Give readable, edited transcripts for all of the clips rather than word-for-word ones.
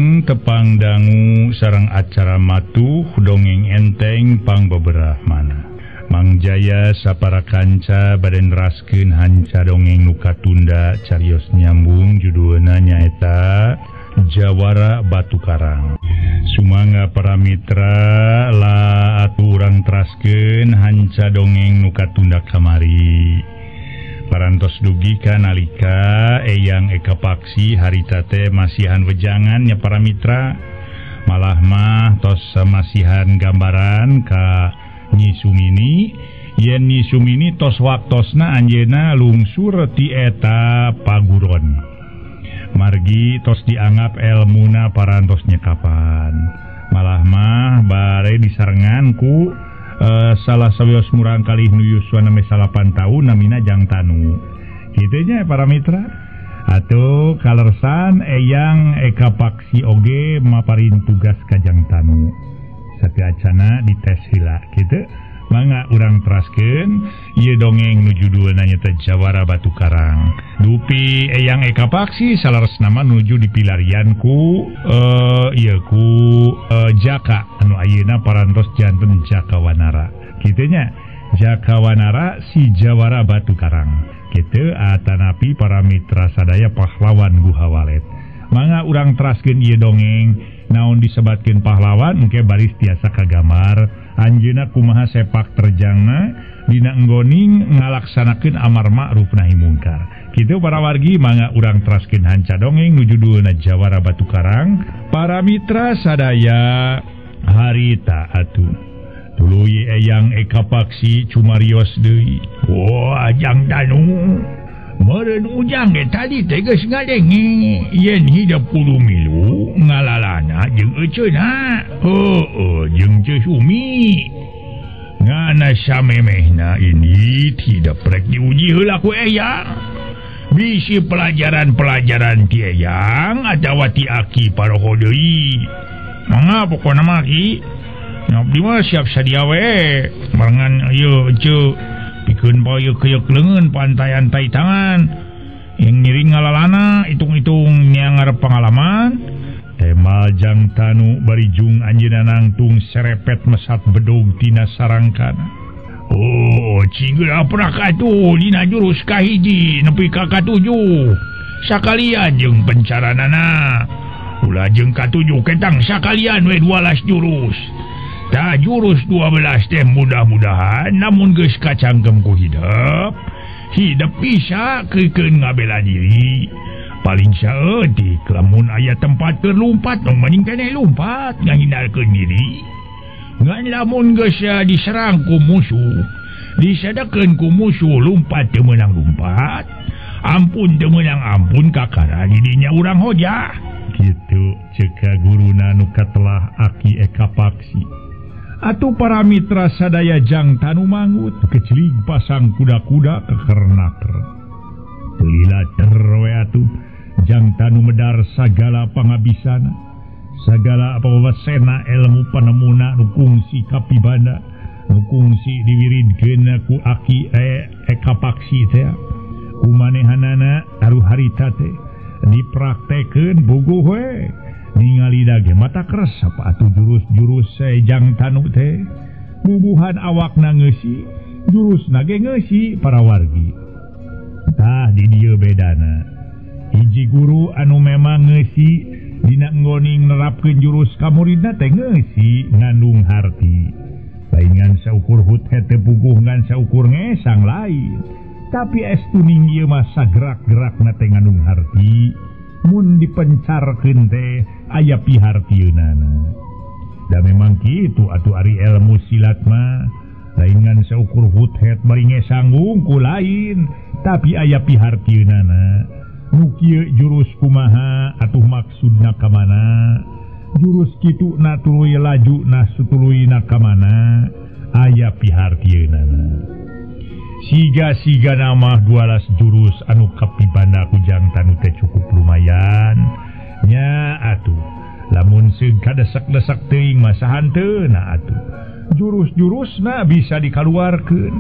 Wilujeng tepang dangu sareng acara matuh dongeng enteng pang beberapa Mangjaya sapara kanca baden raskeun hanca dongeng nuka tunda carios nyambung judulna nyaeta Jawara Batu Karang. Sumangga para mitra la aturang teraskeun hanca dongeng nuka tunda kamari. Parantos dugi ka nalika eyang eka paksi harita teh masihan wejangan nya para mitra. Malah mah tos masihan gambaran ka Nyi Sumini. Yen Nyi Sumini tos waktosna anjeunna lungsur ti eta paguron. Margi tos dianggap elmuna parantos nyekapan. Malah mah bare disarengan ku salah sawios murang kali nu yuswana me 8 tahun namina Jang Tanu. Kitu nya para mitra. Atuh kalersan eyang eka paksi oge maparin tugas ka Jang Tanu. Sapiacana dites heula kitu. Mangga urang teraskeun ieu dongeng nu judulna nyaeta Jawara Batu Karang. Dupi eyang eka paksi salaresna mah nuju dipilarian ku Jaka anu ayeuna parantos janten Jakawanara. Kitu nya Jakawanara si Jawara Batu Karang. Kitu atanapi para mitra sadaya pahlawan Guhawalet. Mangga urang teraskeun ieu dongeng naon disebatkeun pahlawan engke baris tiasa kagambar anjeunna kumaha sepak terjangna dina enggoning ngalaksanakeun amar ma'ruf nahi mungkar. Kitu para wargi mangga urang teraskeun hanca dongeng nu judulna Jawara Batu Karang. Para mitra sadaya harita atuh tuluy eyang eka paksi cumarios deui. Wah Jang Tanu meureun ujang ge tadi teh geus ngadenge yen 30 milu ngalalana jeung euceuna. Jeung Ceu Sumi ngana samemehna ini tidak prek diuji heula ku eyang. Bisi pelajaran-pelajaran ti eyang atawa ti aki paroho deui. Mangga pokona mah ki ngabdi mah siap sadia we barengan ieu Ceu pikeun bae keuk leungeun pantayan tai tangan yang ngiring ngalalana hitung-hitung nya ngarep pengalaman. Temal Jang Tanu barijung anjeunna nangtung serepet mesat bedog tina sarangkana. Cinggeul aprak atuh dina jurus kahiji nepi ka katujuh sakalian jeung pencaranana. Ulah jeung katujuh ketang sakalian we 12 jurus. Tah jurus 12 teh mudah-mudahan namun geus kacangkem ku hidup bisa keukeun ngabela diri. Paling saeutik lamun aya tempat keur lumpat mending keneh lumpat ngahindarkeun diri. Ngan lamun geus diserang ku musuh disadekeun ku musuh lumpat teu meunang lumpat, ampun teu meunang ampun kakara didinya urang hoja. Kitu ceuk guruna nu katelah aki eka paksi. Atuh para mitra sadaya Jang Tanu mangut kecilig pasang kuda-kuda kekernaker. Lila terwe atuh Jang Tanu medar sagala pangabisana, sagala pawasena ilmu panemuna nu kungsi kapibanda, nu kungsi diwiridkeun ku aki eka paksi teh. Kumanehanana aruh harita teh dipraktekeun bogoh we. Ningali dage mata keresep atuh jurus-jurus Jang Tanu teh. Bubuhan awakna ngeusi, jurusna ge ngeusi para wargi. Tah di dieu bedana. Hiji guru anu memang ngeusi dina nggoning nerapkeun jurus ka muridna teh ngeusi ngandung harti. Lain ngan saukur hut teh puguh ngan saukur ngesang lain. Tapi estuning ieu mah sagerak-gerakna teh ngandung harti. Mun dipencarkeun teh aya pihartieunana. Da memang kitu atuh ari ilmu silat mah lain ngan saukur hut-het bari ngesanggung ku lain tapi aya pihartieunana. Nu kieu jurus kumaha atuh maksudna ka mana? Jurus kitu na tuluy laju na sutuluyna ka mana? Aya pihartieunana. Siga-siga nama 12 jurus anu kapibanda ku Jang Tanu teh cukup lumayan nya atuh. Lamun seug kadesak-desak teuing mah sahanteuna atuh. Jurus-jurusna bisa dikaluarkeun.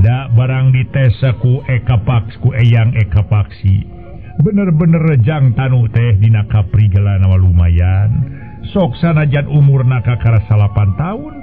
Da barang dites ku eka paks ku eyang eka paksi. Bener-bener Jang Tanu teh dina kaprigeulana lumayan. lumayan sok sanajan umur nakakara 8 tahun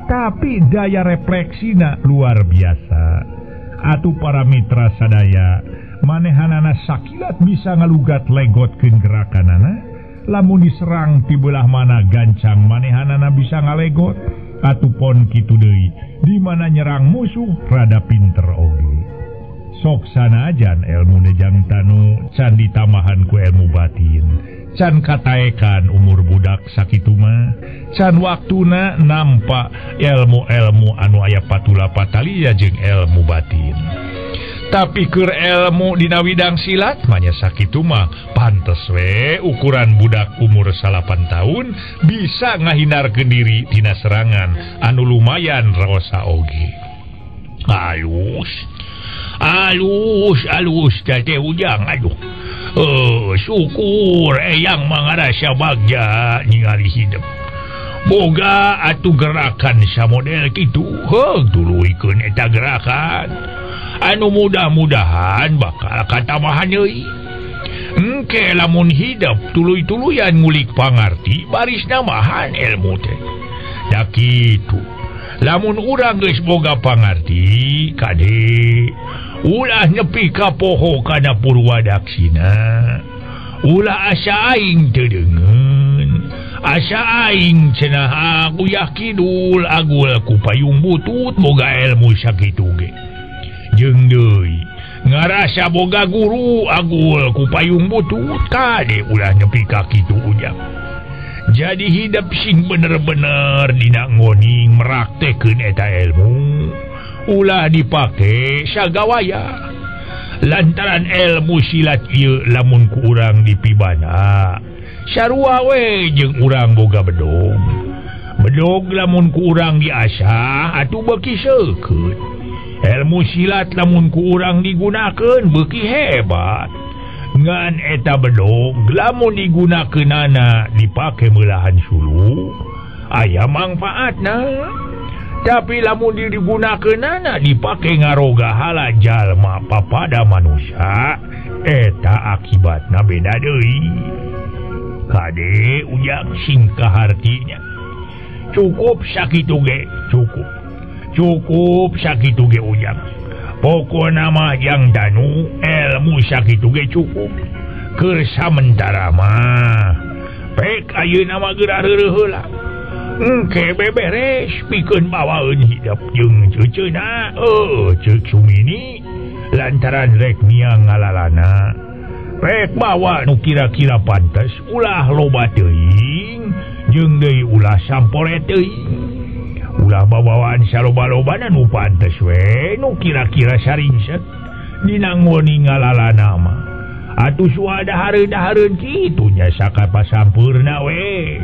tapi daya refleksina luar biasa. Atuh para mitra sadaya manehanana sakilat bisa ngalugat legotkeun gerakanana lamun diserang ti belah mana gancang manehanana bisa ngalegot atuh pon kitu deui di mana nyerang musuh rada pinter oge. Sok sanajan ilmu nejang tanu can ditamahan ku ilmu batin can kataekan umur budak sakitu mah can waktuna nampak ilmu-ilmu anu aya patula patalia jeung ilmu batin. Tapi keur ilmu dina widang silat manya sakitu mah pantes we ukuran budak umur 8 tahun bisa ngahindarkeun diri tina serangan anu lumayan raosa oge. Alus teh Ujang, aduh. Syukur eyang mangarasa bagja ningali hidup. Boga atuh gerakan samodel kitu. Tuluikeun eta gerakan. Anu mudah-mudahan bakal katamahan deui. Engke lamun hidup tuluy-tuluyan ngulik pangarti baris namahan ilmu teh. Da kitu. Lamun urang geus boga pangarti kade ulah nyepi ka poho kana purwadaksina. Ulah asa aing teu deungeun. Asa aing cenah aku yakidul agul ku payung butut boga ilmu sakitu ge. Jeung deui ngarasa boga guru agul ku payung butut kade ulah nyepi ka kitu Ujang. Jadi hidup sing bener-bener dina ngoning meraktekeun eta ilmu ulah dipake sagawaya. Lantaran ilmu silat ieu lamun ku urang dipibana sarua we jeung urang boga bedog. Bedog lamun ku urang diasah atuh beuki seukeut. Ilmu silat lamun ku urang digunakeun beuki hebat. Ngan eta bedog lamun digunakeunana dipake meulahan sulu aya manfaatna. Tapi lamun digunakeunana dipake ngaroga hala jalma papada manusia eta akibatna beda deui. Kade Ujang sing kahartinya cukup sakitu ge, cukup sakitu ge Ujang. Pokona mah yang danu ilmu sakitu ge cukup. Keur samentara mah pek ayeuna mah geura heureuh heula. Engke beberes pikeun bawaeun hidup jeung ceuceuna. Ceuk Sumini lantaran rek niang ngalalana. Pek bawa nu kira-kira pantes ulah loba teuing jeung deui ulah sampore teuing. Ulah bawaan saloba-lobana nu pantes we nu kira-kira saringset dina ngoni ngalalana mah. Atuh suada hareun-hareun kitu nya sakapasampeurna we.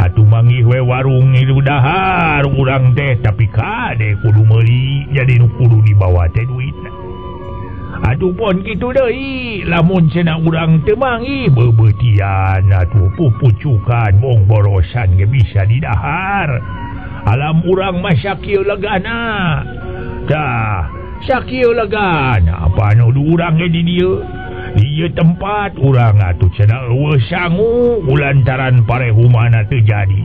Atuh manggih we warung ieu dahar urang teh tapi kade kudu meuli jadi nu kudu dibawa teh duitna. Atuh pon kitu deui lamun cenah urang teu manggih bebeutian atuh pupucukan bong borosan ge bisa didahar. Alam urang mah sakieu legana. Tah, sakieu legana apa anu urang ge di dieu. Di ieu tempat urang atuh cenah eueuh sangu lantaran parehumana teu jadi.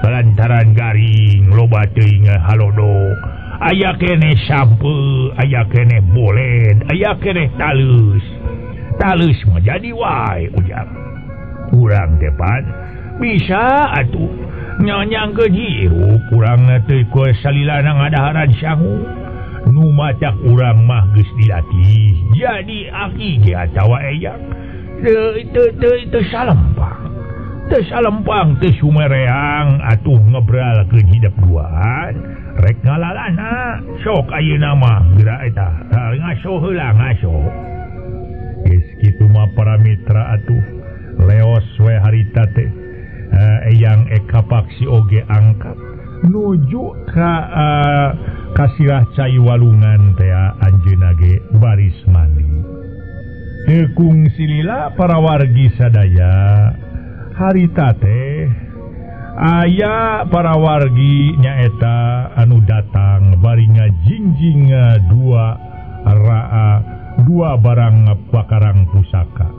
Lantaran garing loba teuing halodok. Aya keneh sampeu, aya keneh bolen, aya keneh talus. Talus mah jadi wae Ujang. Urang teh pan bisa atuh nyanyangkeun hirup urang teh ku salilana ngadaharan sangu. Nu macak urang mah geus dilatih jadi aki ge atawa eyang. Teu salempang teu sumereang atuh ngebralkeun hidup duaan rek ngalalana. Sok ayeuna mah geura eta ngaso heula ngaso. Geus kitu mah para mitra atuh leos we harita teh eyang ekapaksi oge angkat nuju ka kasirah cai walungan teh anjeunna ge baris mandi. Tekung silila para wargi sadaya harita teh aya para wargi nyaeta anu datang bari ngajingjing dua barang pakarang pusaka.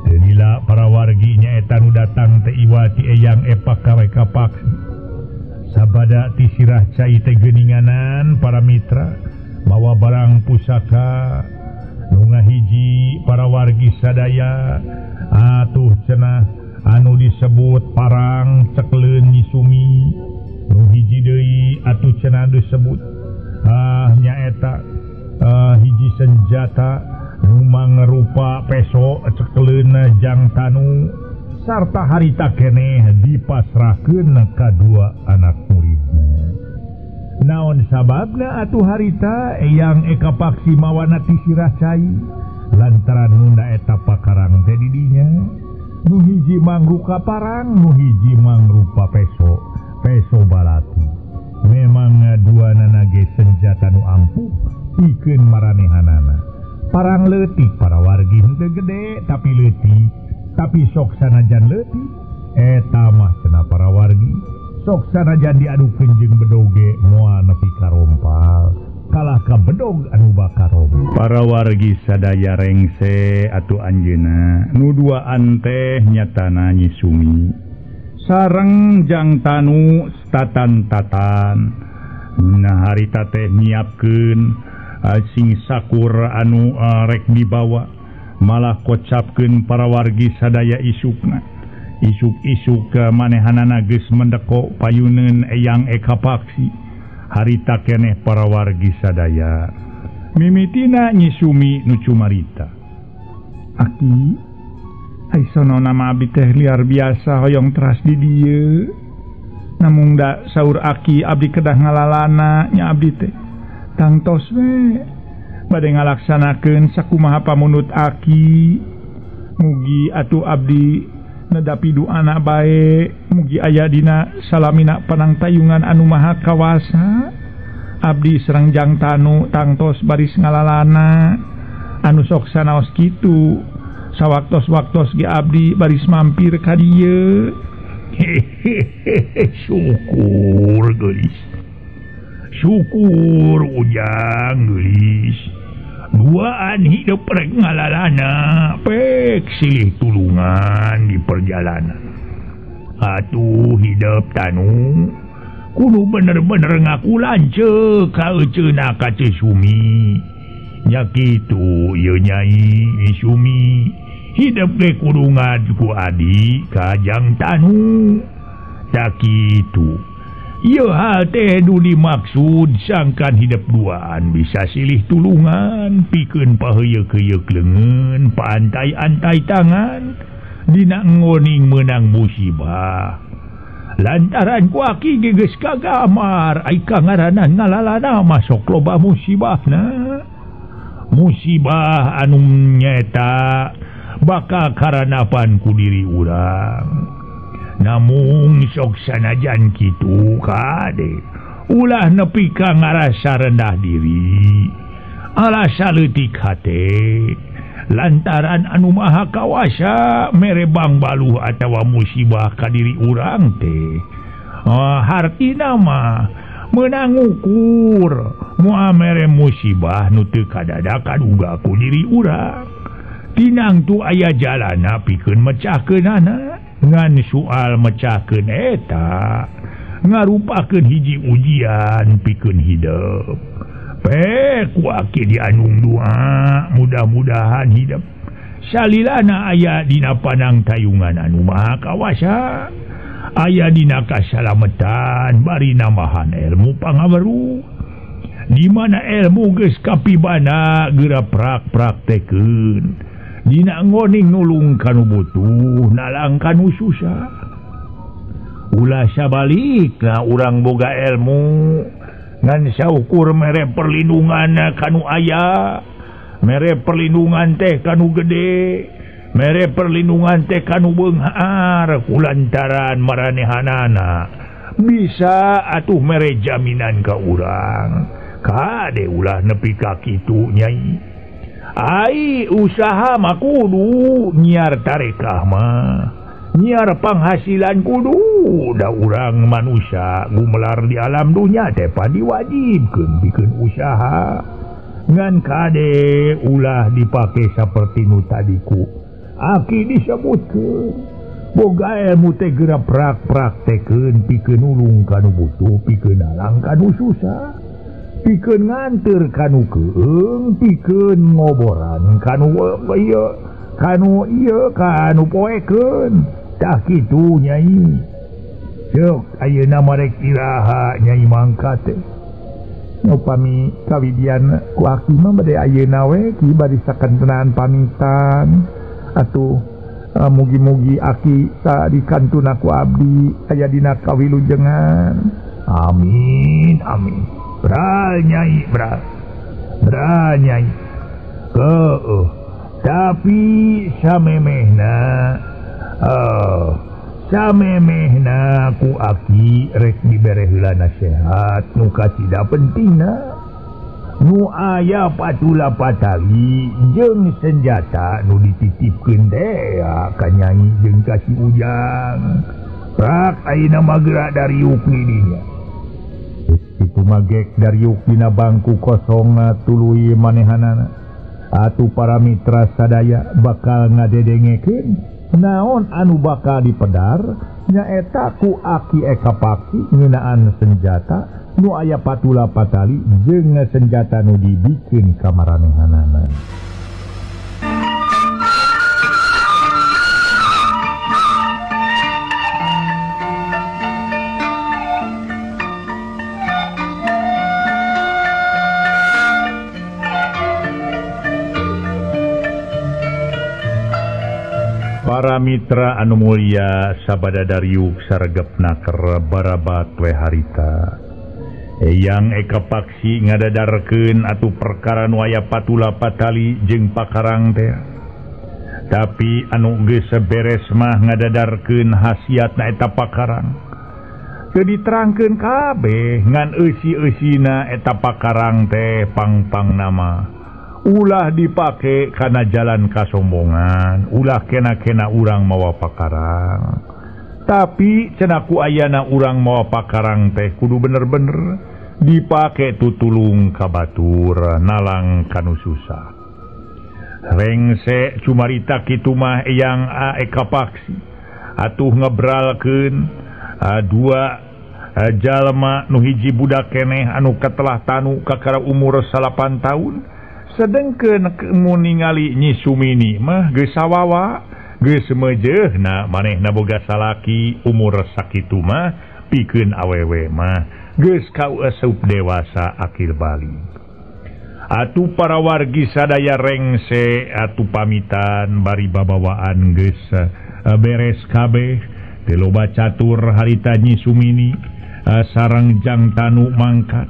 Lila para wargi nyaeta anu datang teh liwati eyang epak kawe kapak sabada ti sirah cai teh geuninganan para mitra bawa barang pusaka nu ngahiji para wargi sadaya atuh cenah anu disebut parang cekleun nyisumi nu hiji deui atuh cenah disebut nyaeta hiji senjata nu mangrupa peso cekleun jangtanu sarta harita keneh dipasrahkeun ka dua anak muridna. Naon sababna atuh harita eyang eka paksi mawana ti sirah cai lantaran nunda eta pakarang teh di dinya nu hiji mangrupa parang nu hiji mangrupa peso balati. Memang duanana ge senjata nu ampuh pikeun maranehanana. Parang leutik para wargi henteu gede tapi leutik, tapi sok sanajan leutik eta mah cenah para wargi sok sanajan diadukeun jeung bedoge moal nepi ka rompal kalah ka bedog anu bakar rompal. Para wargi sadaya rengse atuh anjeunna nu duaan teh nyatana nyisumi sareng jangtanu tatan-tatan. Nah harita teh nyiapkeun sing sakur anu rek dibawa malah kocapkeun para wargi sadaya isukna. Isuk-isuk manehanana geus mendeko payuneun eyang eka paksi. Harita keneh para wargi sadaya mimitina nyisumi nu cumarita. Aki, ai sono nama abdi teh liar biasa hoyong teras di dieu. Namung da saur Aki abdi kedah ngalalana nya abdi teh. Tangtos we bade ngalaksanakeun sakumaha pamunut Aki. Mugi atuh abdi nedapi duana bae, mugi aya dina salamina panangtayungan anu maha kawasa. Abdi sereng jangtanu tangtos baris ngalalana anu sok sanaos kitu. Sawaktos-waktos ge abdi baris mampir ka dieu. Syukur geulis. Syukur ujang geulis. Duaan hidup rek ngalalana pek silih tulungan di perjalanan. Atuh hidup tanu kudu bener-bener ngaku lanceuk ka euceuna ka Sumi. Nya kitu ieu Nyai Sumi. Hidup ge kudu ngaku adi ka jangtanu. Tak kitu. Ieu hal teh nu dimaksud sangkan hidup duaan bisa silih tulungan pikeun paheuyeuk-heuyeuk leungeun paantai-antai tangan dina ngoning meunang musibah. Lantaran ku Aki ge geus kagamar ai kangaranan ngalalana masok loba musibahna. Musibah anu nyata bakal karanapan ku diri urang. Namun sok sanajan kitu kade ulah nepi ka ngarasa rendah diri alasa leutik hate lantaran anu maha kawasa mere bangbaluh atawa musibah ka diri urang teh. Hartina mah meunang ngukur moal mere musibah nu teu kadadakan uga ku diri urang. Tinang tu aya jalana pikeun mecahkeunana. Ngan soal mecahkeun eta ngarupakeun hiji ujian pikeun hidup. Pek Aki dianung doa mudah-mudahan hidup salilana aya dina panangtayungan anu maha kawasa, aya dina kasalametan bari nambahan ilmu pangaweruh di mana ilmu geus kapibana geura praktekeun dina ngoning nulung kanu butuh nalang kanu susah. Ulah sabalikna urang boga ilmu ngan saukur mere perlindungan kanu aya, mere perlindungan teh kanu gede, mere perlindungan teh kanu beunghar kulantaran maranehanana bisa atuh mere jaminan ka urang. Kade ulah nepi ka kitu Nyai. Ai usaha mah kudu nyiar tarekah mah nyiar penghasilan kudu da urang manusia gumelar di alam dunya teh diwajibkeun bikeun usaha ngan kade ulah dipake saperti nu tadiku Aki disebutkeun boga ilmu teh geura praktekeun pikeun nulung kanu butuh, pikeun nalang kanu susah, pikeun nganteur kanu keung, pikeun ngoboran kanu kanu poekeun. Tah kitu Nyai. Sok ayeuna marek iraha Nyai mangka teh. Upami kawidian ku aki mah bade ayeuna we ki bari sakentenan pamitan atuh mugi-mugi aki sadikantuna ku abdi aya dina kawilujengan. Amin amin. Bral Nyai, bral Nyai. Tapi samemehna ku aki rek dibere heula nasihat nu kasida pentingna nu aya patula patali jeung senjata nu dititipkeun dea ka Nyai jeung kasih ujang. Rak ayeuna mageura Dariuk didinya. Itu magek Dariuk dina bangku kosong tuluy manehanana. Atuh para mitra sadaya bakal ngadedengekeun naon anu bakal dipedar nyaeta ku aki Ekapaki ngeunaan senjata nu aya patula patali jeung senjata nu dibikeun ka maranehanana. Para mitra anu mulia sabada Dariuk saregepna keur barabat we harita. Eyang Ekapaksi ngadadarkeun atuh perkara nu aya patula patali jeung pakarang teh. Tapi anu geus beres mah ngadadarkeun hasiatna eta pakarang. Teu diterangkeun kabeh ngan eusi-eusina eta pakarang teh pang-pangna mah. Ulah dipake kana jalan kasombongan, ulah kena-kena urang mawa pakarang. Tapi cenah ku ayana urang mawa pakarang teh kudu bener-bener dipake tutulung ka batur, nalang kanu susah. Rengse cumarita kitu mah Eyang Ekapaksi atuh ngebralkeun dua jalma nu hiji budak keneh anu katelah tanu kakara umur 8 tahun. Sedengkeun mun ningali Nyi Sumini mah geus sawawa, geus meujeuhna manehna boga salaki umur sakitu mah pikeun awewe mah geus kaueup dewasa akil bali. Atuh para wargi sadaya rengse atuh pamitan bari babawaan geus beres kabeh teu loba catur harita Nyi Sumini sareng Jang Tanu mangkat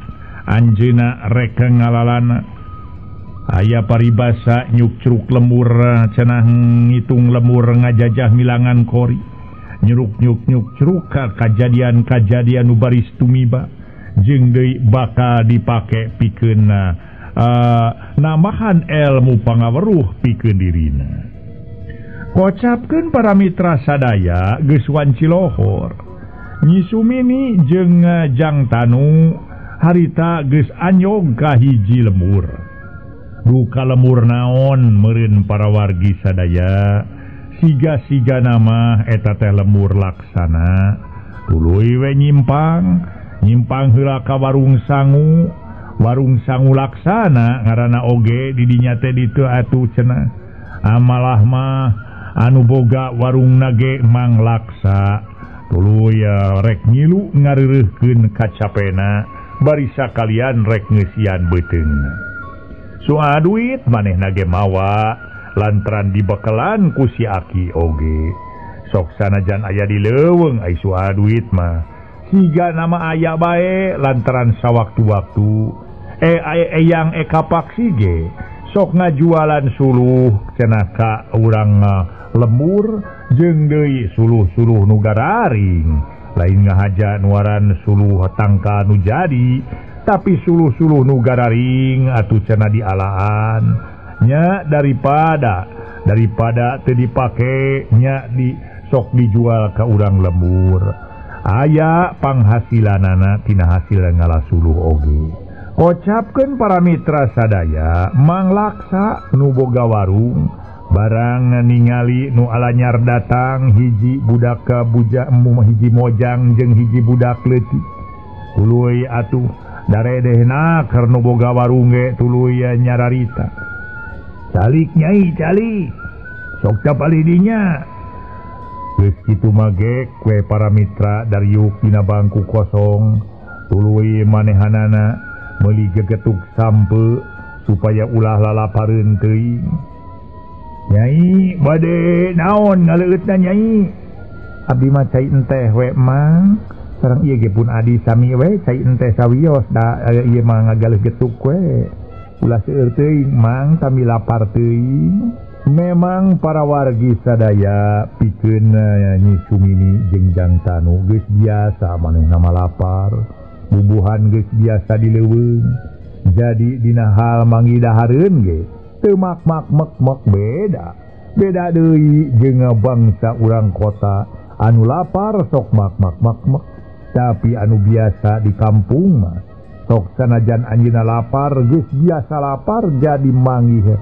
anjeunna rek ngalalana. Aya paribasa nyuk-curuk lemur cenah ngitung lemur ngajajah milangan kori nyuruk-nyuk curuk kajadian-kajadian nu baris tumiba jeung deui bakal dipake pikeun nambahan ilmu pangaweruh pikeun dirina. Kocapkeun para mitra sadaya geus wanci lohor. Nyi Sumini jeung Jang Tanu harita geus anyog ka hiji lemur. Duka lemur naon meureun para wargi sadaya siga-siga nama eta teh lemur laksana tuluy we nyimpang heula ka warung sangu laksana ngaranna oge di dinya teh ditu atuh cenah amalah mah anu boga warung nage Mang Laksa tuluy rek ngilu ngareureuhkeun kacapena bari sakalian rek ngeusian beuteungna. Soal duit manehna ge mawa lantaran dibekelan ku si aki oge. Sok sanajan aya di leuweung ai soal duit mah siga nama aya bae lantaran sawaktu-waktu Eyang Ekapaksi ge sok ngajualan suluh cenah ka urang lemur jeung deui suluh-suluh nu gararing lain ngahaja nuaran suluh tangka nu jadi tapi suluh-suluh nu gararing atuh cenah dialaan nya daripada teu dipake nya sok dijual ka urang lembur aya panghasilanana tina hasil ngalah suluh oge. Kocapkeun para mitra sadaya Mang Laksa nu boga warung barang ningali nu alanyar datang hiji budak bujang hiji mojang jeung hiji budak leutik tuluy atuh daredehna keur nu boga warung ge tuluy nyararita calik nyai calik sok capali dinya geus kitu mage kue para mitra dariuk dina bangku kosong tuluy manehanana meuli gegetuk sampe supaya ulah lalapareun teuing Nyai bade naon ngaleutna nyai abdi mah cai enteh we mang sareng ieu ge pun adi sami we cai enteh sawios da ieu mah ngagalih getuk we ulah seueur teuing mang sami lapar teuing memang para wargi sadaya pikeun Nyi Sumini jeung Jang Tanu geus biasa manehna mah lapar bubuhan geus biasa dileuweung jadi dina hal mangidahareun ge teu mak beda deui jeung bangsa urang kota anu lapar sok mak tapi anu biasa di kampung mah sok sanajan anjeunna lapar geus biasa lapar jadi manggih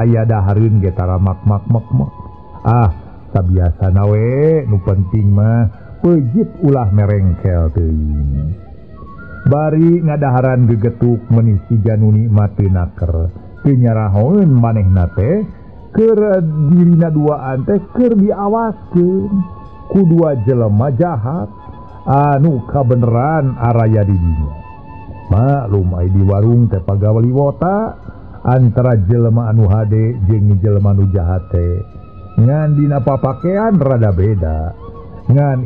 aya dahareun ge tara mak sabiasana we nu penting mah peujit ulah merengkel teuing bari ngadaharan gegetuk meuni siga nu nikmat teu naker teu nyarahoeun manehna teh keur dirina duaan teh keur diawaskeun ku dua jelema jahat anu kabeneran araya di dinya maklum ai di warung teh pagaweliwota antara jelema anu hade jeung jelema nu jahat teh ngan dina papakean rada beda ngan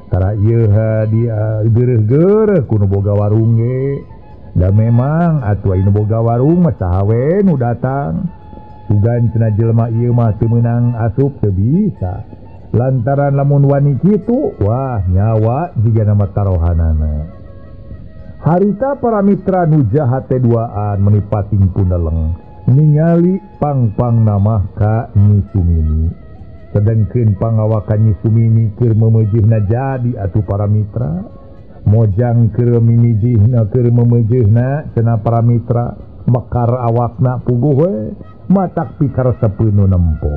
tara ieu dia geureuh-geureuh kudu boga warung ge da memang atuh anu boga warung mah saha we nu datang sugan cenah jelema ieu mah teu meunang asup teu bisa lantaran lamun wani kitu wah nyawa jiga nama tarohanana harita para mitra nu jahat teh duaan meuni pating pundeleng ningali pang-pang namah ka Nyi Sumini sedengkeun pangawakan Nyi Sumini keur memeujeuhna jadi atuh para mitra mojang keur mimijihna keur memeujeuhna cenah para mitra mekar awakna puguh we matak pikaresepeun nu nempo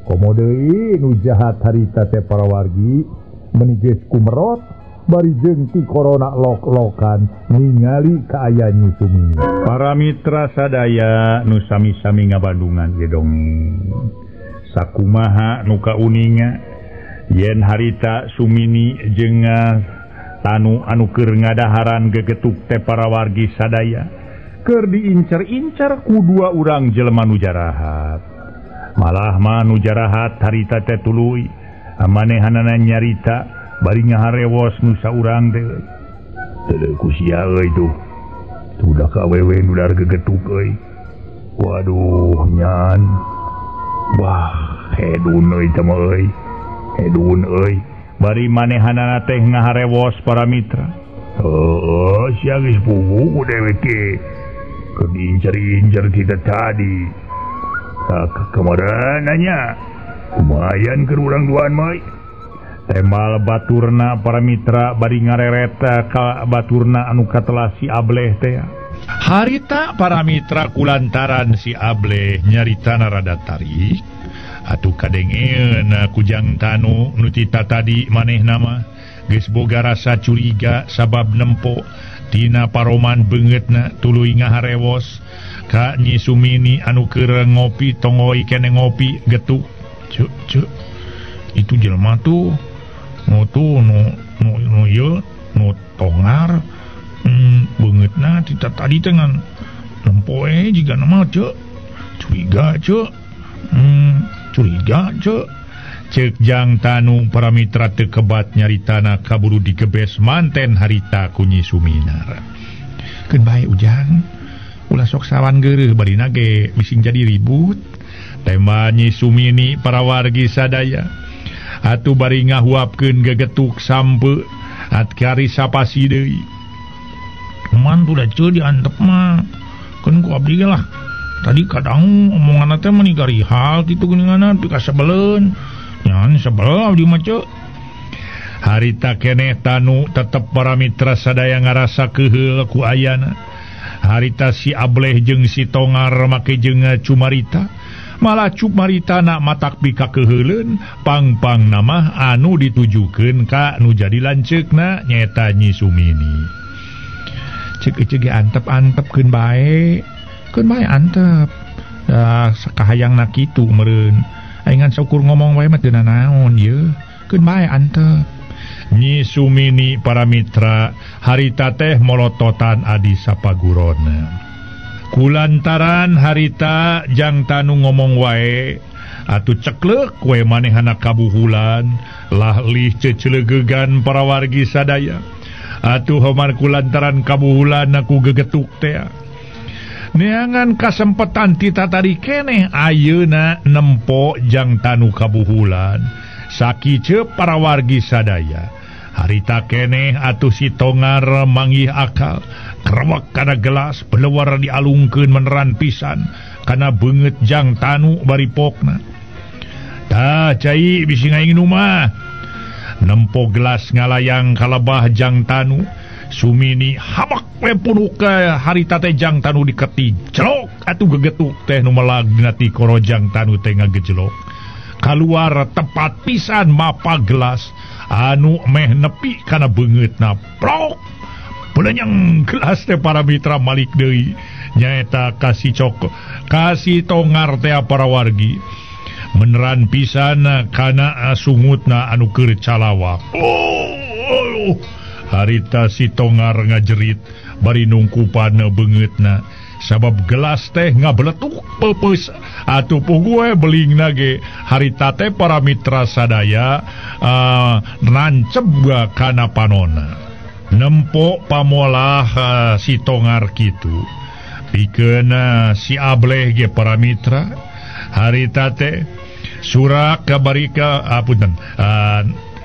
komo deui nu jahat harita teh para wargi meuni geus kumerot bari jeung ti corona lok-lokan ningali kaayaan Nyi Sumini para mitra sadaya nu sami-sami ngabandungan ge dongeng sakumaha nu kauninga yen harita Sumini jeung Tanu anu keur ngadaharan gegetuk teh para wargi sadaya keur diincer-incer ku dua urang jelema nu jarahat malah mah nu jarahat harita teh tuluy manehanana nyarita bari ngaharewos nu saurang teh teu ku sia euy tuh udah ka awewe nu dar gegetuk euy waduh nyan wah hedun euy teh mah euy hedun euy bari manehanana teh ngaharewos para mitra sia geus puguh ku dewek ge keur diincer-incer kita tadi kemarin nanya lumayan keur urang duaan mah temal baturna para mitra bari ngareret ka baturna anu katelah si Ableh teh harita para mitra kulantaran si Ableh nyaritana rada tarik atuh kadengeun ku Jang Tanu nu tita tadi manehna mah geus boga rasa curiga sabab nempo tina paroman beungeutna tuluy ngaharewos ka Nyi Sumini anu keur ngopi tongoy kene ngopi getuk cuk itu jelema tuh nu ieu nu tongar beungeutna tita tadi teh ngan nempoe jiga nama cuk curiga cuk curiga cek Jang Tanu para mitra teu kebat nyaritana kaburu digebes manten harita ku Nyi Suminar keun bae ujang ulah sok sawan geureuh barina ge bising jadi ribut tema Nyi Sumini para wargi sadaya atuh bari ngahuapkeun gegetuk sampe atkari sapasi deui man tuh da ceu diantep mah keun ku abdi ge lah tadi kadang omongan teh menigari hal kitu geuninganna teu kasebeleun nyan sebel abdi mah ceu harita keneh Tanu tetep para mitra sadaya ngarasa keheul ku ayana harita si Ableh jeung si Tongar make jeung Cumarita malah cup maritana matak pika keheuleun pang-pang nama anu ditujukeun ka nu jadi lanceukna nyaeta Nyi Sumini. Cek antep-antep keun bae antep. Sakahayangna kitu meureun. Aing syukur ngomong wae mah teu naon ieu. Keun bae antep. Nyi Sumini para mitra harita teh molototan adi sapagurona. Kulantaran harita jang tanu ngomong wae atuh ceklek we manehana kabuhulan lahlih cecelegegan para wargi sadaya. Atuh homar kulantaran kabuhulan aku gegetuk teh. Neangan kasempetan tita tadi keneh ayeuna nempo jang tanu kabuhulan sakice para wargi sadaya. Harita keneh atuh si Tongar manggih akal krewek kana gelas belewar dialungkeun meneran pisan kana beungeut jang tanu bari pokna. Tah cai bisi ngaing mah nempo gelas ngalayang kalebah jang tanu. Sumini habak we punuk ke harita teh jang tanu diketi jelok atuh gegetuk teh nu melag dina ti koro jang tanu teh ngagejelok kaluar tepat pisan mapa gelas anu meh nepi kana beungeutna plok pelenyang gelas teh para mitra malik deui nyaeta kasih Tongar teh para wargi meneran pisan kana sungutna anu keur calawak. Harita si Tongar ngajerit bari nungkupana beungeutna sabab gelas teh ngabeletuk pepeus atuh pugue belingna ge harita teh para mitra sadaya nanceb kana panonna. Nempo pamolah si Tongar kitu pikeun si Ableh ge para mitra harita teh surak kabarika apunten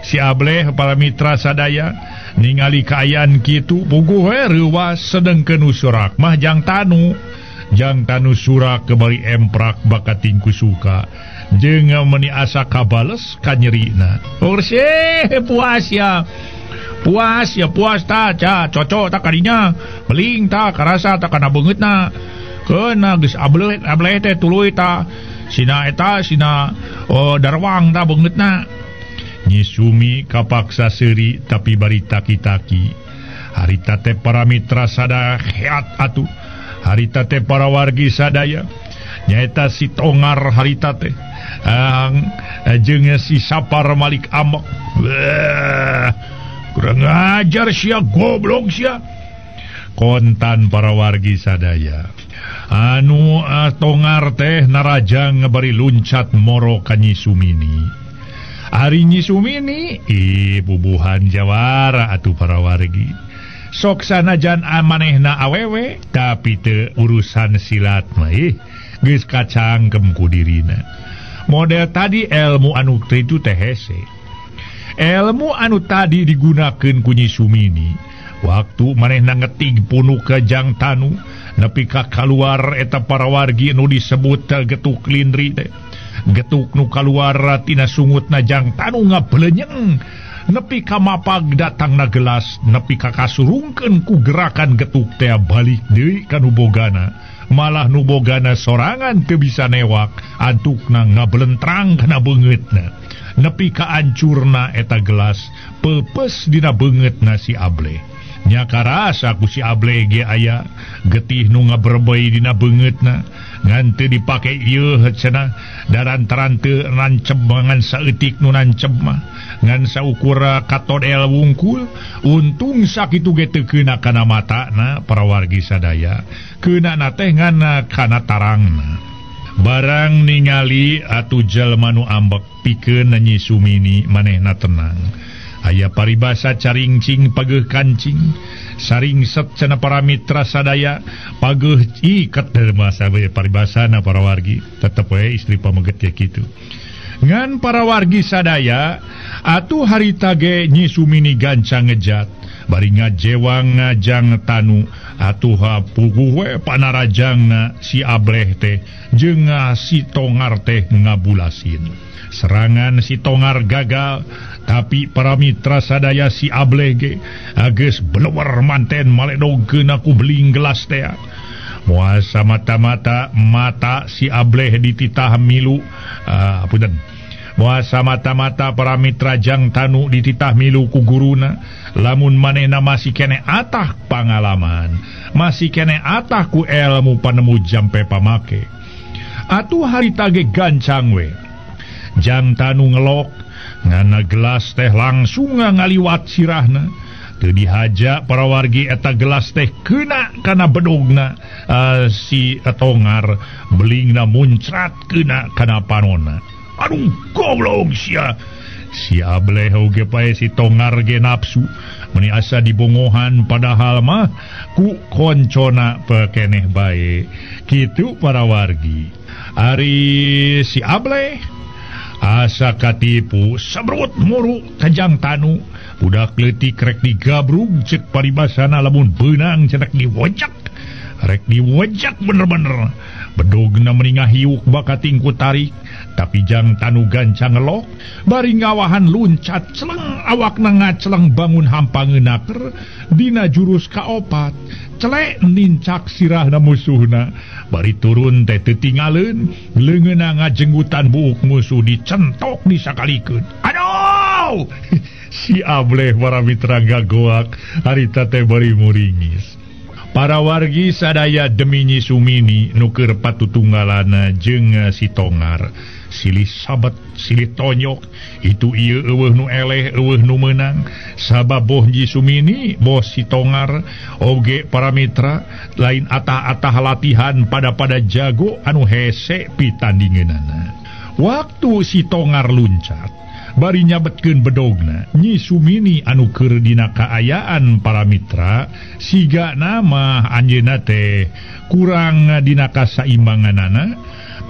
si Ableh para mitra sadaya ningali kaayaan kitu puguh reuwas sedengkeun surak mah jang tanu surak kembali emprak bakating kusuka jeung meuni asa kabales ka nyerina. Puas ta ca cocok tak kadinya beling ta karasa tak kana beungeutna keuna geus ableh teh tuluy ta sina darwang ta beungeutna. Nyi Sumi kapaksa seuri tapi bari taki-taki. Harita teh para mitra sadaya heat atuh. Harita teh para wargi sadaya nyaeta si Tongar harita teh jeung si Sapar Malik Ambek. Kurang ajar sia goblok sia. Kontan para wargi sadaya. Anu Tongar teh narajang bari luncat moro ka Nyi Sumini. Ari Nyi Sumini bubuhan jawara atuh para wargi. Sok sanajan manehna awewe tapi teu urusan silat mah geus kacangkem ku dirina. Model tadi ilmu anu itu teh hese. Ilmu anu tadi digunakeun ku Nyi Sumini waktu manehna ngetig punuk ke jang tanu nepi ka kaluar eta para wargi anu disebut getuk lindri teh. Getuk nu kaluar tina sungutna jang tanu ngabelenyeng nepi ka mapag datangna gelas nepi ka kasurungkeun ku gerakan getuk teh balik deui ka nu bogana malah nu bogana sorangan teu bisa newak antukna ngabelentrang kana beungeutna nepi ka ancurna eta gelas pepes dina beungeutna si Ableh. Nya karasa ku si Ableh ge aya getih nu ngaberbei dina beungeutna ngan teu dipake ieu cenah darantaran teu nanceb ngan saeutik nu nanceb mah ngan saukur katodel wungkul untung sakitu ge teu keuna kana matana para wargi sadaya keunana teh ngan kana tarangna. Barang ningali atuh jalma nu ambek pikeun Nyi Sumini manehna tenang. Aya paribasa caringcing pageuh kancing saring set cenah para mitra sadaya pageuh iket masa we paribasana para wargi tetep we istri pameget kayak kitu. Ngan para wargi sadaya atuh harita ge Nyi Sumini gancang ngejat bari ngajewang ngajang tanu atuh puguh we panarajangna si Ableh teh jeung si Tongar teh ngabulasin. Serangan si Tongar gagal tapi para mitra sadaya si Ableh ge geus belewar manten maledogkeun aku beling gelas teh muasa mata-mata mata si Ableh dititah milu punten muasa mata-mata para mitra Jang Tanu dititah milu ku guruna lamun manehna masih kene atah pangalaman masih kene atah ku ilmu panemu jampe pamake atuh harita ge gancang we Jang Tanu ngelok ngana gelas teh langsung ngaliwat sirahna teu dihaja para wargi eta gelas teh kena kana bedogna si Tongar belingna muncrat kena kana panonna. Aduh goblok si Ableh oge pae si Tongar ge nafsu meni asa dibongohan padahal mah ku koncona pekeneh bae kitu para wargi. Ari si Ableh asa katipu sabrut muru ka Jang Tanu budak leutik rek digabrug cek paribasana lamun beunang cenah diwojak rek diwojak bener-bener bedogna meninga hiuk bakating ku tarik tapi Jang Tanu gancang ngelok bari ngawahan luncat celeng awakna ngaceleng bangun hampangeunakeur dina jurus kaopat celek nincak sirahna musuhna bari turun teh teu tingaleun leungeunna ngajenggutan buuk musuh dicentok disakalikeun. Aduh si Ableh para mitra gagoak harita teh bari muringis. Para wargi sadaya demi Nyi Sumini nuker patutunggalana jeung si Tongar silih sabet silih tonyok itu ieu eueuh nu eleh eueuh nu meunang sabab boh Nyi Sumini boh si Tongar oge para mitra lain atah-atah latihan pada jago anu hese pitandingeunana. Waktu si Tongar luncat bari nyabetkeun bedogna Nyi Sumini anu keur dina kaayaan para mitra siga nama anjeunna teh kurang dina kasaimbanganana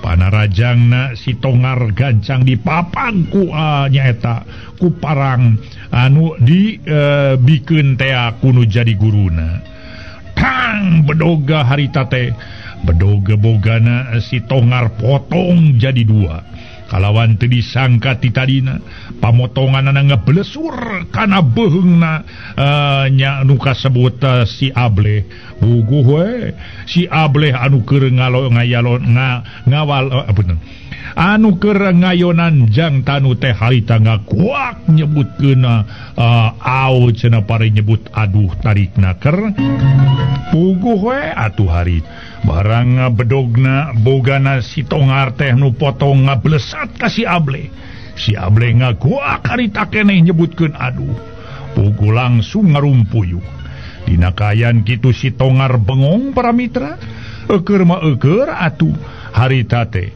panarajangna si Tongar gancang dipapang ku nyaeta ku parang anu dibikeun teh kuno jadi guruna tang bedoga harita teh bedoga bogana si Tongar potong jadi dua kalawan teu disangka ti tadina pamotonganna ngeblesur kana beheungna nya nu kasebut si Ableh buguh we si Ableh anu keur ngayalon ngawal anu keur ngayonan Jang Tanu teh harita ngakuak nyebutkeun au cenah pare nyebut aduh tarikna keur puguh we atuh hari barang bedogna bogana si Tongar teh nu potong ngablesat ka si Ableh ngaguak harita keneh nyebutkeun aduh puguh langsung ngarumpuyuh dina kayan kitu si Tongar bengong para mitra eukeur mah eukeur atuh harita teh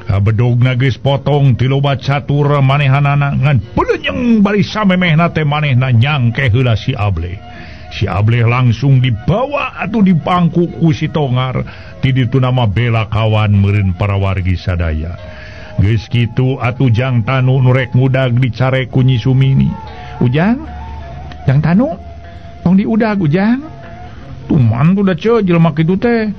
bedogna geus potong ti loba catur manehanana ngan peulenyeng bari samemehna teh manehna nyangke heula si Ableh. Si Ableh langsung dibawa atau dipangku ku si Tongar ti ditu nama bela kawan meureun para wargi sadaya. Geus kitu atuh Jang Tanu nu rek ngudag dicare ku Nyi Sumini. Ujang? Jang Tanu? Tong diudag Ujang. Tuman udah jelema kitu teh.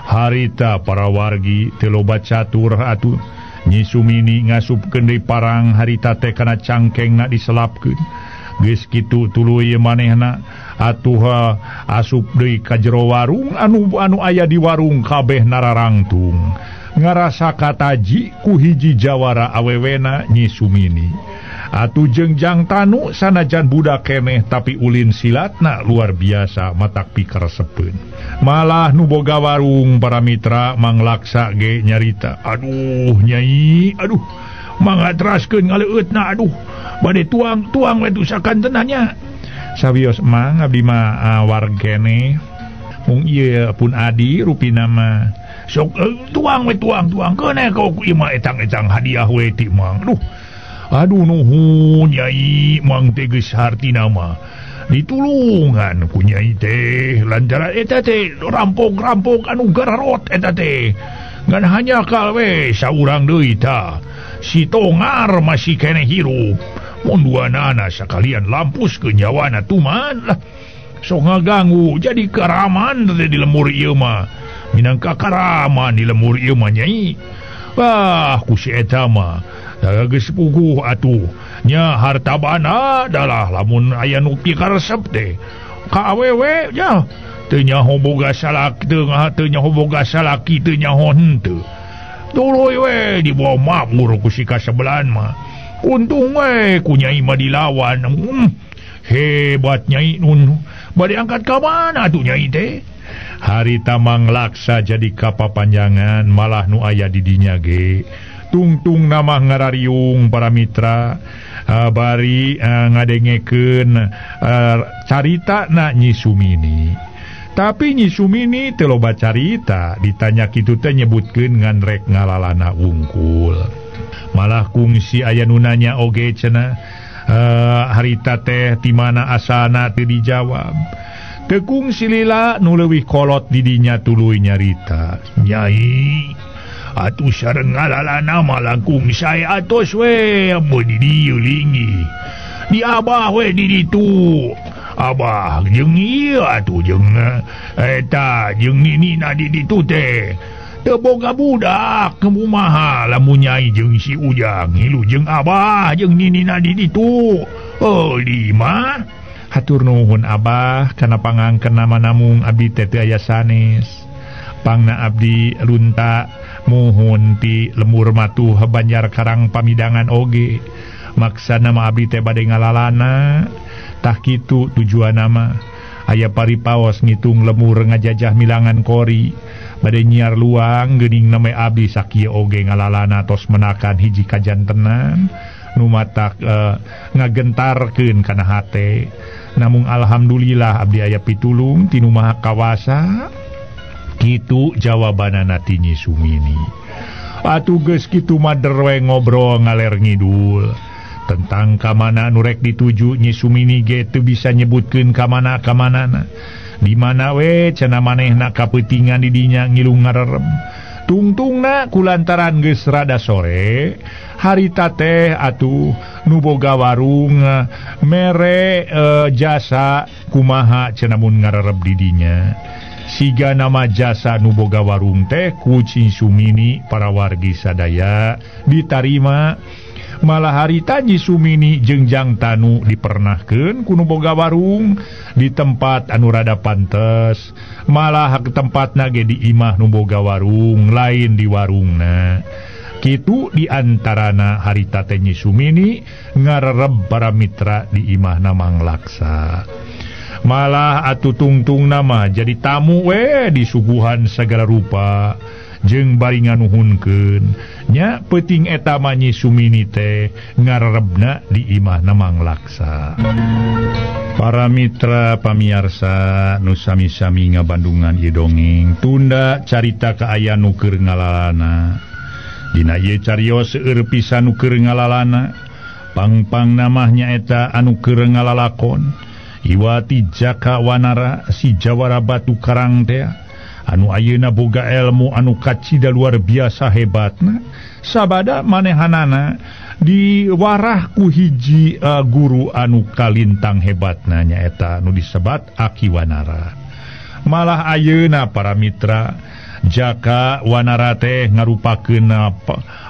Harita para wargi teu loba catur atuh Nyi Sumini ngasupkeun deui parang harita teh kana cangkengna diselapkeun. Geus kitu tuluy manehna atuh asup deui ka jero warung anu aya di warung kabeh nararangtung ngarasa kataji ku hiji jawara awewena Nyi Sumini atuh jeung Jang Tanu sanajan budak keneh tapi ulin silatna luar biasa matak pikaresepeun malah nu boga warung para mitra manglaksa ge nyarita aduh Nyai aduh mangatraskeun ngaleueutna aduh bade tuang we dusakan tenanya sabios mang abdi mah wargene mung ieu pun adi rupina mah sok tuang keneh kau ieu mah etang-etang hadiah we ti mang aduh nuhun Nyai mang teh geus hartina mah ditulungan ku Nyai teh lantaran eta teh rampok anu gararot eta teh ngan hanya kalwe saurang deui tah si Tongar masih kene hirup mun duanana sakalian lampus ke nyawana tuman lah sok ngaganggu jadi karaman di lemur ieu mah minangka karaman di lemur ieu mah Nyai ku si eta mah geus puguh atuh nya hartabana adalah lamun aya nu pikaresep teh ka awewe nya nyaho boga salaki teu nyaho boga salaki teu nyaho henteu tuluy we dibawa makmur ku si kasebelan mah untung we ku Nyai mah dilawan hebat Nyai nun bade angkat ka mana tuh Nyai teh harita manglaksa jadi kapapanjangan malah nu aya di dinya ge tungtung nama ngarariung para mitra bari ngadengekeun carita na Nyi Sumini. Tapi Nyi Sumini teu loba carita, ditanya kitu teh nyebutkeun ngan rek ngalalana wungkul. Malah kungsi aya nu nanya oge cenah harita teh ti mana asana teu dijawab. Teu kungsi lila nu leuwih kolot di dinya tuluy nyarita. Nyai atuh sareng ngalalana mah langkung saya atos we mun di dieu lingi. Di abah we di ditu. Abah jeung ieu atuh jeung eta jeung ninina di ditu teh teu boga budak kumaha lamun Nyai jeung si Ujang hilu jeung abah jeung ninina di ditu di mah hatur nuhun Abah kana pangangkeun nama namung abdi teh teu aya sanes pangna abdi lunta muhun ti lemur matuh Banjar Karang Pamidangan oge maksana mah abdi teh bade ngalalana tah kitu tujuan nama aya paripaos ngitung lemur ngajajah milangan kori bade nyiar luang geuning name abdi sakieu oge ngalalana tos menakan hiji kajantenan nu matak ngagentarkeun kana hate namung alhamdulillah abdi aya pitulung ti Nu Maha Kawasa kitu jawabanana ti Nyi Sumini atuh geus kitu mader we ngobrol ngaler ngidul tentang kamana nurek dituju Nyi Sumini ge teu bisa nyebutkeun kamana-kamanana di mana we cenah manehna kapeutingan di dinya ngilu ngarerem tungtungna kulantaran geus rada sore harita teh atuh nu boga warung mere jasa kumaha cenah mun ngarerem di dinya siga nama jasa nu boga warung teh ku Nyi Sumini para wargi sadaya ditarima malah harita Nyi Sumini jeung Jang Tanu dipernahkeun ku nu boga warung di tempat anu rada pantes malah ke tempatna ge di imah nu boga warung lain di warungna kitu diantarana harita teh Nyi Sumini ngarereb para mitra di imahna manglaksa malah atuh tungtung nama jadi tamu we disuguhan segala rupa jeung bari nganuhunkeun nya peuting eta mah Nyi Sumini teh ngarerebna di imahna manglaksa. Para mitra pamiarsa nu sami-sami ngabandungan ieu dongeng tunda carita kaayaan nu keur ngalalana dina ieu cariyos seueur pisan nu keur ngalalana pangpang namanya eta anu keur ngalalakon Iwati Jaka Wanara si Jawara Batu Karang teh anu ayeuna boga ilmu anu kacida luar biasa hebatna sabada manehanana diwarah ku hiji guru anu kalintang hebatna nyaeta anu disebat Aki Wanara malah ayeuna para mitra Jaka Wanara teh ngarupakeun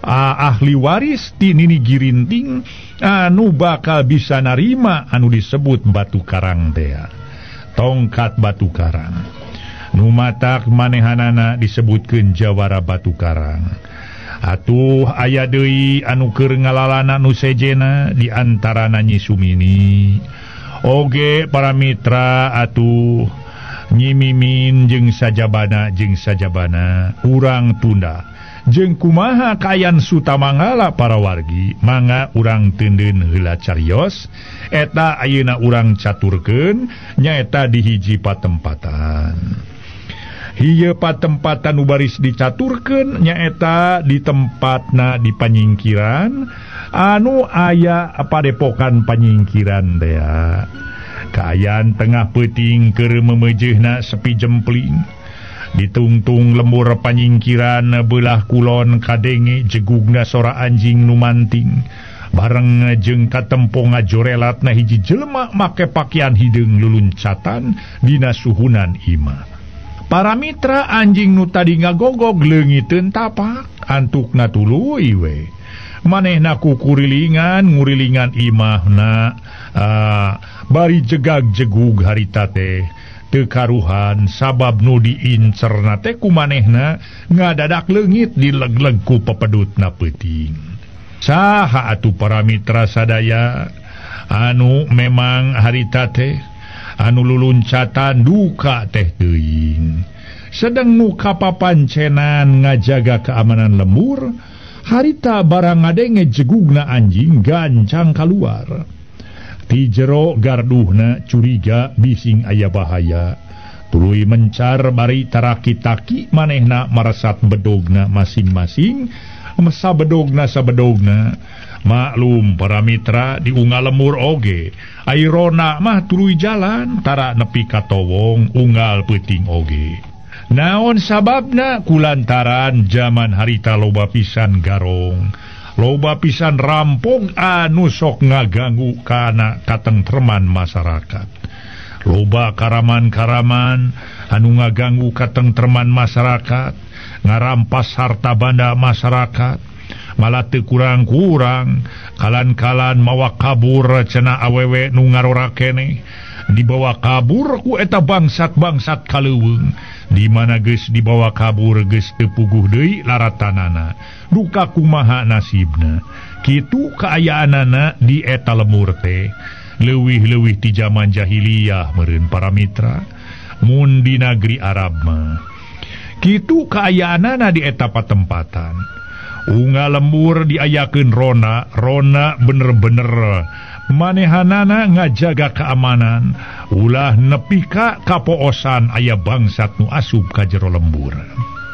ahli waris ti Nini Girinting anu bakal bisa narima anu disebut Batu Karang teh tongkat Batu Karang nu matak manehanana disebutkeun Jawara Batu Karang atuh aya deui anu keur ngalalana nu sejena di antarana Nyi Sumini oge para mitra atuh Nyi Mimin jeung sajabana urang tunda jeung kumaha kayan sutamangala para wargi mangga urang teuneun heula cariyos eta ayeuna urang caturkeun nyaeta di hiji patempatan. Hieu patempatan nu baris dicaturkeun nyaeta di tempatna di panyingkiran anu aya padepokan panyingkiran teh kaayaan tengah peuting keur memejeuna sepi jempling ditungtung lembur panyingkiran belah kulon kadenge jegugna sora anjing nu manting bareng jeung katempo ngajorelatna hiji jelema make pakaian hideung luluncatan dina suhunan imah. Para mitra anjing nu tadi ngagogog leungiteun tapak antukna tuluy we manehna ku ngurilingan imahna bari jegag jegug harita teh tekaruhan sabab nu diincerna teh ku manehna ngadadak leungit di leg-leg ku pepedutna peuting. Saha atuh para mitra sadaya anu memang harita teh anu luluncatan duka teh teuing. Sedang nu kapapancenan ngajaga keamanan lembur, harita barang ngadenge jegugna anjing gancang keluar. Ti jero garduhna curiga bising aya bahaya. Tuluy mencar bari tarakitaki manehna maresat bedogna masing-masing. Sabedogna maklum para mitra di unggal lemur oge. Airona mah tuluy jalan tara nepi ka towong unggal peuting oge. Naon sababna kulantaran zaman harita loba pisan garong, loba pisan rampung anu sok ngaganggu kana katentreman masyarakat. Loba karaman-karaman anu ngaganggu katentreman masyarakat, ngarampas harta banda masyarakat, malah teu kurang-kurang kalan-kalan mawa kabur cenah awewe nu ngarora keneh, dibawa kabur ku eta bangsat-bangsat kaleuweung. Di mana geus dibawa kabur geus teu puguh deui laratanana, duka kumaha nasibna. Kitu kaayaanana di eta lemur teh leuwih-leuwih ti zaman jahiliyah meureun para mitra. Mun di negeri Arab mah kitu kaayaanana di eta patempatan. Unggal lembur diayakeun rona bener-bener manehanana ngajaga keamanan, ulah nepi ka kapoosan aya bangsat nu asup ka jero lembur.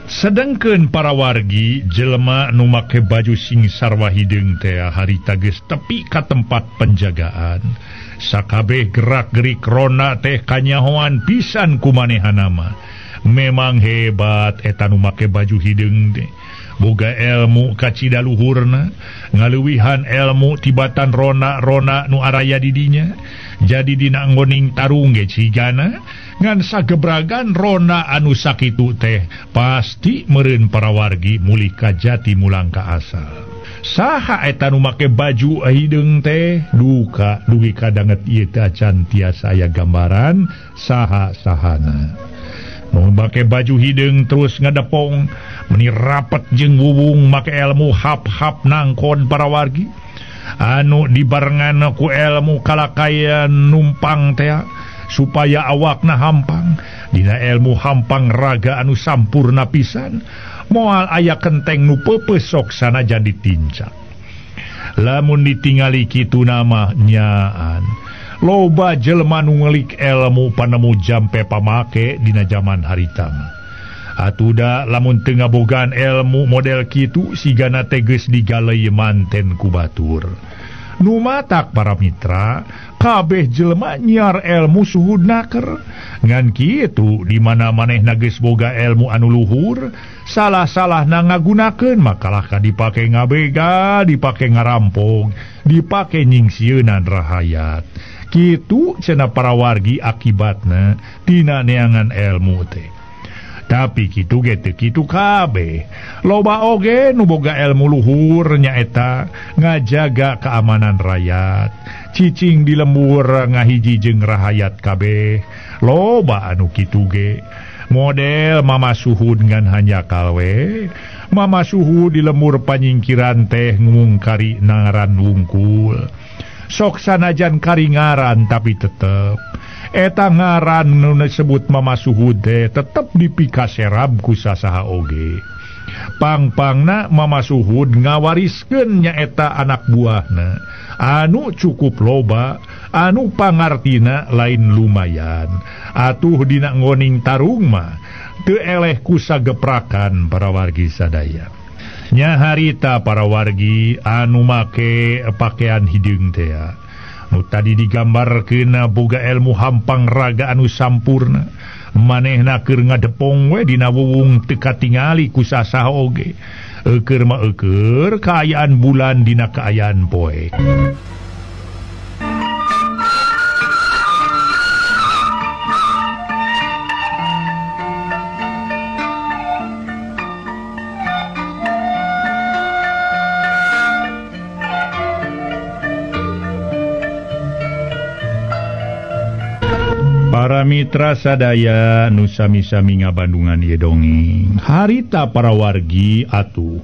Sedengkeun para wargi jelema nu make baju sing sarwa hideung teh harita geus tepi ka tempat penjagaan. Sakabeh gerak-gerik rona teh kanyahoan pisan ku manehana mah. Memang hebat eta nu make baju hideung teh. Boga ilmu kacida luhurna, ngaluwihan ilmu tibatan rona nu araya didinya. Jadi dina ngoning tarung ge cigana ngan sagebragan rona anu sakitu teh pasti meureun para wargi mulih ka jati mulang ka asal. Saha eta nu make baju hideung teh duka dugi kadanget ieu teh acan tiasa aya gambaran saha-sahana. Nu make baju hideung terus ngadepong meni rapet jeung wuwung make ilmu hap-hap nangkon para wargi anu dibarengan ku ilmu kalakayan numpang teh supaya awakna hampang. Dina ilmu hampang raga anu sampurna pisan moal aya kenteng nu peupeus sok sanajan ditincak. Lamun ditingali kitu nama nyaan loba jelema nu ngeulik ilmu panemu jampe pamake dina zaman harita. Atuda lamun teu ngabogaan ilmu model kitu sigana teh geus digaleuy manten ku batur. Nu matak para mitra, kabeh jelema nyiar ilmu suhudna keur. Ngan kitu di mana manehna geus boga ilmu anu luhur, salah-salahna ngagunakeun makalah ka dipake ngabega, dipake ngarampong, dipake nyingsieunan rahayat. Kitu cenah para wargi akibatna tina neangan ilmu teh. Tapi kitu ge teu kitu kabeh. Loba oge nu boga ilmu luhur nyaeta ngajaga keamanan rakyat. Cicing di lembur ngahiji jeung rahayat kabeh. Loba anu kitu ge. Model mama suhud ngan hanya kalwe. Mama suhud di lembur panyingkiran teh ngungkari nangaran wungkul. Sok sanajan karingaran tapi tetep eta ngaran nu disebut mama suhud teh tetep dipikaserab ku sasaha oge. Pang-pangna mama suhud ngawariskeun nyaeta anak buahna anu cukup loba, anu pangartina lain lumayan. Atuh dina ngoning tarung mah teu eleh ku sageprakan para wargi sadaya. Nya harita para wargi anu make pakaian hideung teh nu tadi digambarkeun boga ilmu hampang raga anu sampurna, manehna keur ngadepong we dina wuwung teu katingali ku sasaha oge. Eukeur mah eukeur kaayaan bulan dina kaayaan poe. Para mitra sadaya nu sami-sami ngabandungan ieu dongeng. Harita para wargi atuh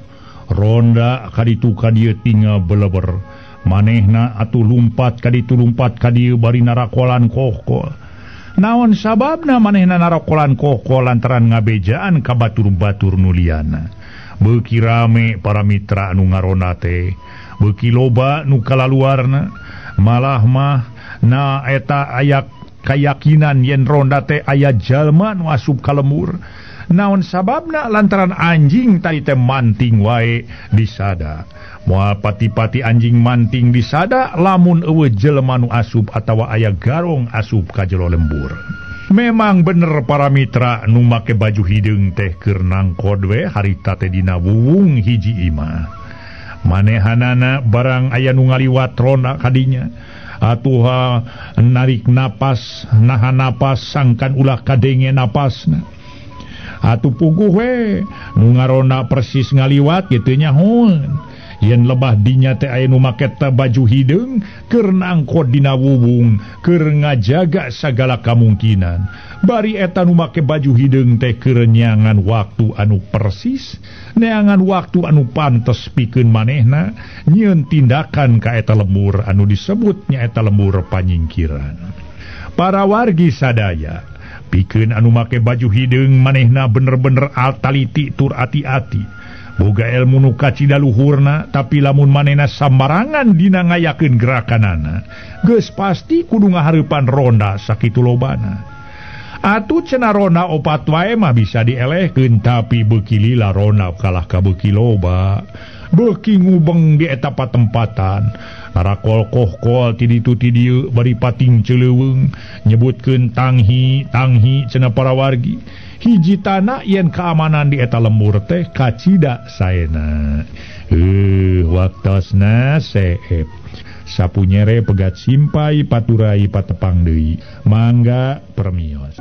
ronda kaditu ka dieu tinggal beleber. Manehna atuh lumpat kaditu lumpat ka dieu bari narakolan kohkol. Naon sababna manehna narakolan kohkol lantaran ngabejaan ka batur-batur nu liana. Beuki rame para mitra anu ngarona teh, beuki loba nu kalaluarna, malah mah na eta aya kayakinan yen ronda teh aya jalma nu asup ka lembur. Naon sababna lantaran anjing tadi teh manting wae disada. Moal pati-pati anjing manting disada lamun eueuh jelema nu asup atawa aya garong asup ka jero lembur. Memang bener para mitra nu make baju hideung teh keur nangkod we harita teh dina wuwung hiji imah. Manehanana barang aya nu ngaliwat ronda kadinya atuh narik napas, nahan napas sangkan ulah kadenge napasna. Atuh puguh we nu ngarona persis ngaliwat kitu nya hon. Yen lebah dinya teh aya nu make baju hideung keur nangkod dina wuwung keur ngajaga sagala kamungkinan. Bari eta nu make baju hideung teh keur nyangan waktu anu persis, neangan waktu anu pantes pikeun manehna nyieun tindakan ka eta lembur anu disebut nya eta lembur panyingkiran. Para wargi sadaya, pikeun anu make baju hideung manehna bener-bener taliti tur ati-ati. Boga ilmu nu kacida luhurna, tapi lamun manehna sambarangan dina ngayakeun gerakanana, geus pasti kudu ngahareupan ronda sakitu lobana. Atuh cenah ronda opat wae mah bisa dielehkeun, tapi beuki lila ronda kalah ka beuki loba. Beuki ngubeng di eta patempatan, narakol kohkol ti ditu ti dieu bari pating celeuweung, nyebutkeun tanghi cenah para wargi. Hiji tanah yen keamanan di eta lembur teh kacida saena. Waktosna seep. Sapunyere pegat simpai paturai patepang deui. Mangga permios.